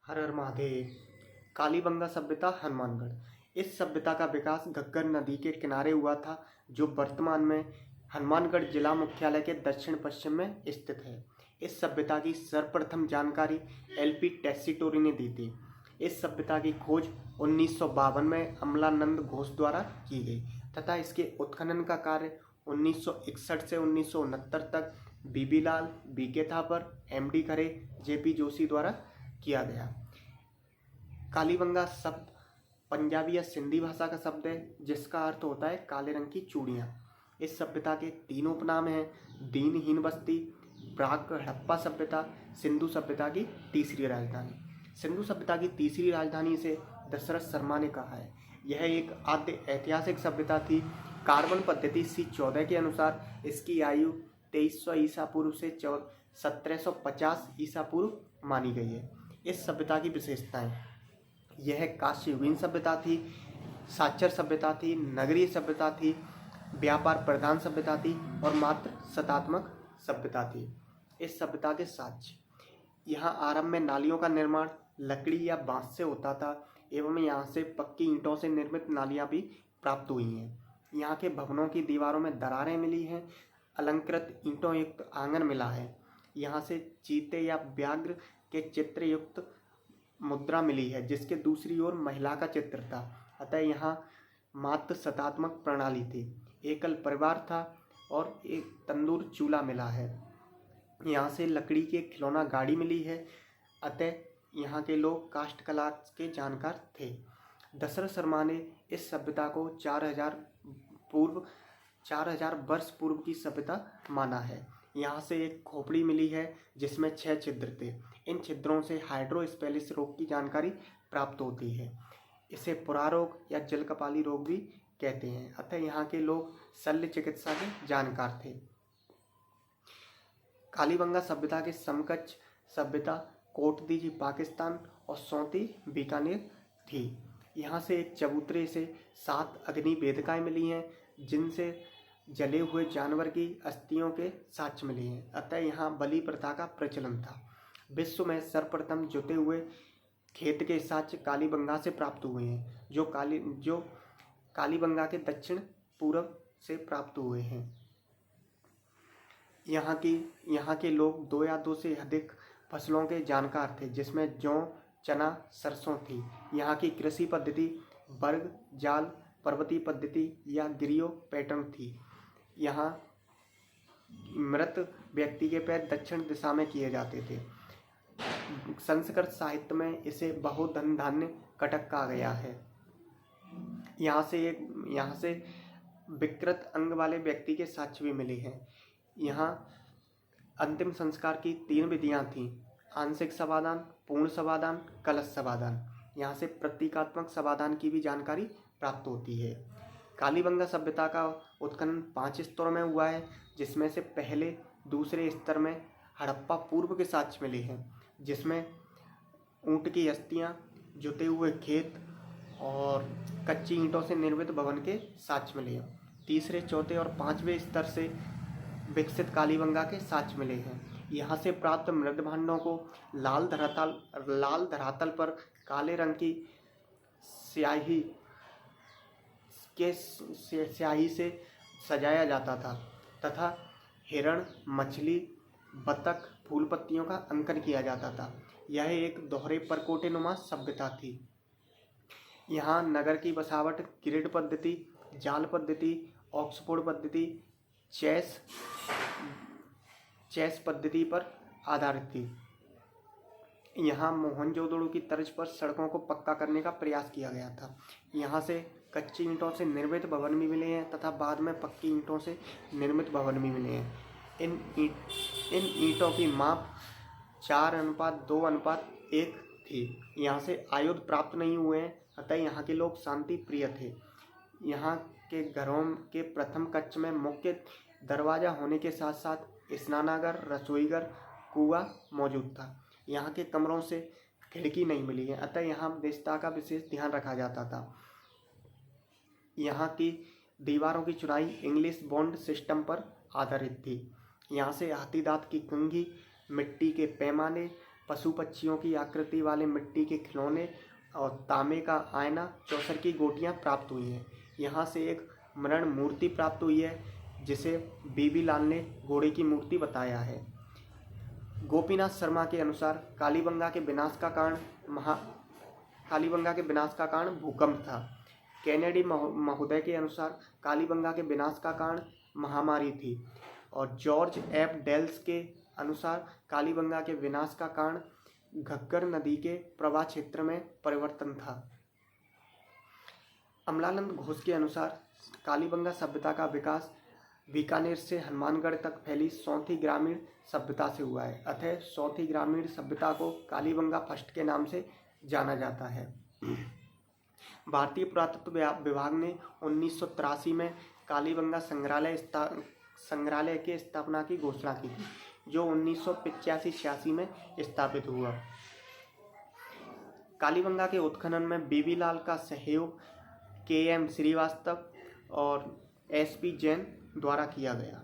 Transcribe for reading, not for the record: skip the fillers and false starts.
हर हर महादेव। कालीबंगा सभ्यता हनुमानगढ़। इस सभ्यता का विकास घग्गर नदी के किनारे हुआ था, जो वर्तमान में हनुमानगढ़ जिला मुख्यालय के दक्षिण पश्चिम में स्थित है। इस सभ्यता की सर्वप्रथम जानकारी एलपी टेस्सीटोरी ने दी थी। इस सभ्यता की खोज 1952 में अमलानंद घोष द्वारा की गई तथा इसके उत्खनन का कार्य 1961 से 1969 तक बीबी लाल, बीके थापर, एमडी खरे, जेपी जोशी द्वारा किया गया। कालीबंगा शब्द पंजाबी या सिंधी भाषा का शब्द है, जिसका अर्थ होता है काले रंग की चूड़ियाँ। इस सभ्यता के तीन उपनाम हैं: दीनहीन बस्ती, प्राक हड़प्पा सभ्यता, सिंधु सभ्यता की तीसरी राजधानी। सिंधु सभ्यता की तीसरी राजधानी से दशरथ शर्मा ने कहा है। यह एक आद्य ऐतिहासिक सभ्यता थी। कार्बन पद्धति C14 के अनुसार इसकी आयु 2300 ईसा पूर्व से 1750 ईसा पूर्व मानी गई है। इस सभ्यता की विशेषताएं: यह कांस्ययुगीन सभ्यता थी, साक्षर सभ्यता थी, नगरीय सभ्यता थी, व्यापार प्रधान सभ्यता थी और मात्र शतात्मक सभ्यता थी। इस सभ्यता के साक्ष्य: यहाँ आरंभ में नालियों का निर्माण लकड़ी या बांस से होता था एवं यहाँ से पक्की ईंटों से निर्मित नालियाँ भी प्राप्त हुई हैं। यहाँ के भवनों की दीवारों में दरारें मिली हैं। अलंकृत ईंटों युक्त आंगन मिला है। यहाँ से चीते या व्याघ्र के चित्र युक्त मुद्रा मिली है, जिसके दूसरी ओर महिला का चित्र था। अतः यहाँ मात्र शतात्मक प्रणाली थी। एकल परिवार था और एक तंदूर चूल्हा मिला है। यहाँ से लकड़ी के खिलौना गाड़ी मिली है। अतः यहाँ के लोग काष्ठकला के जानकार थे। दशरथ शर्मा ने इस सभ्यता को 4000 वर्ष पूर्व की सभ्यता माना है। यहाँ से एक खोपड़ी मिली है जिसमें 6 छिद्र थे। इन छिद्रों से हाइड्रोस्पेलिस रोग की जानकारी प्राप्त होती है। इसे पुरा रोग या जलकपाली रोग भी कहते हैं। अतः यहाँ के लोग शल्य चिकित्सा के जानकार थे। कालीबंगा सभ्यता के समकक्ष सभ्यता कोटदीजी पाकिस्तान और सौंती बीकानेर थी। यहाँ से एक चबूतरे से 7 अग्नि वेदिकाएँ मिली हैं, जिनसे जले हुए जानवर की अस्थियों के साक्ष्य मिले हैं। अतः यहाँ बलि प्रथा का प्रचलन था। विश्व में सर्वप्रथम जुते हुए खेत के साक्ष्य कालीबंगा से प्राप्त हुए हैं, जो कालीबंगा के दक्षिण पूर्व से प्राप्त हुए हैं। यहाँ के लोग 2 या 2 से अधिक फसलों के जानकार थे, जिसमें जौ, चना, सरसों थी। यहाँ की कृषि पद्धति वर्ग, जाल, पर्वतीय पद्धति या गिरियो पैटर्न थी। यहाँ मृत व्यक्ति के पैर दक्षिण दिशा में किए जाते थे। संस्कृत साहित्य में इसे बहुधन धान्य कटक कहा गया है। यहाँ से विकृत अंग वाले व्यक्ति के साक्ष्य भी मिले हैं। यहाँ अंतिम संस्कार की 3 विधियाँ थीं: आंशिक समाधान, पूर्ण समाधान, कलश समाधान। यहाँ से प्रतीकात्मक समाधान की भी जानकारी प्राप्त होती है। कालीबंगा सभ्यता का उत्खनन 5 स्तरों में हुआ है, जिसमें से पहले दूसरे स्तर में हड़प्पा पूर्व के साक्ष्य मिले हैं, जिसमें ऊँट की अस्थियाँ, जुते हुए खेत और कच्ची ईंटों से निर्मित भवन के साक्ष्य मिले हैं। तीसरे, चौथे और 5वें स्तर से विकसित कालीबंगा के साक्ष्य मिले हैं। यहाँ से प्राप्त मृद भांडों को लाल धरातल पर काले रंग की स्याही से सजाया जाता था तथा हिरण, मछली, बतख, फूल पत्तियों का अंकन किया जाता था। यह एक दोहरे परकोटेनुमा सभ्यता थी। यहाँ नगर की बसावट ग्रिड पद्धति, जाल पद्धति, ऑक्सफोर्ड पद्धति, चेस पद्धति पर आधारित थी। यहाँ मोहनजोदड़ो की तर्ज पर सड़कों को पक्का करने का प्रयास किया गया था। यहाँ से कच्ची ईंटों से निर्मित भवन भी मिले हैं तथा बाद में पक्की ईंटों से निर्मित भवन भी मिले हैं। इन ईंटों की माप 4:2:1 थी। यहाँ से आयुध प्राप्त नहीं हुए हैं, अतः यहाँ के लोग शांति प्रिय थे। यहाँ के घरों के प्रथम कक्ष में मुख्य दरवाजा होने के साथ साथ स्नानागार, रसोईघर, कुआं मौजूद था। यहाँ के कमरों से खिड़की नहीं मिली है, अतः यहाँ विशेषता का विशेष ध्यान रखा जाता था। यहाँ की दीवारों की चुनाई इंग्लिश बॉन्ड सिस्टम पर आधारित थी। यहाँ से हाथी दांत की कंघी, मिट्टी के पैमाने, पशु पक्षियों की आकृति वाले मिट्टी के खिलौने और तांबे का आयना, चौसर की गोटियां प्राप्त हुई हैं। यहाँ से एक मरण मूर्ति प्राप्त हुई है जिसे बीबी लाल ने घोड़े की मूर्ति बताया है। गोपीनाथ शर्मा के अनुसार कालीबंगा के विनाश का कारण भूकंप था। कैनेडी महोदय के अनुसार कालीबंगा के विनाश का कारण महामारी थी और जॉर्ज एफ डेल्स के अनुसार कालीबंगा के विनाश का कारण घग्गर नदी के प्रवाह क्षेत्र में परिवर्तन था। अमलानंद घोष के अनुसार कालीबंगा सभ्यता का विकास बीकानेर से हनुमानगढ़ तक फैली सौंथी ग्रामीण सभ्यता से हुआ है। अतः सौंथी ग्रामीण सभ्यता को कालीबंगा फर्स्ट के नाम से जाना जाता है। भारतीय पुरातत्व विभाग ने 1983 में कालीबंगा संग्रहालय की स्थापना की घोषणा की थी, जो 1985-86 में स्थापित हुआ। कालीबंगा के उत्खनन में बीबी लाल का सहयोग KM श्रीवास्तव और SP जैन द्वारा किया गया।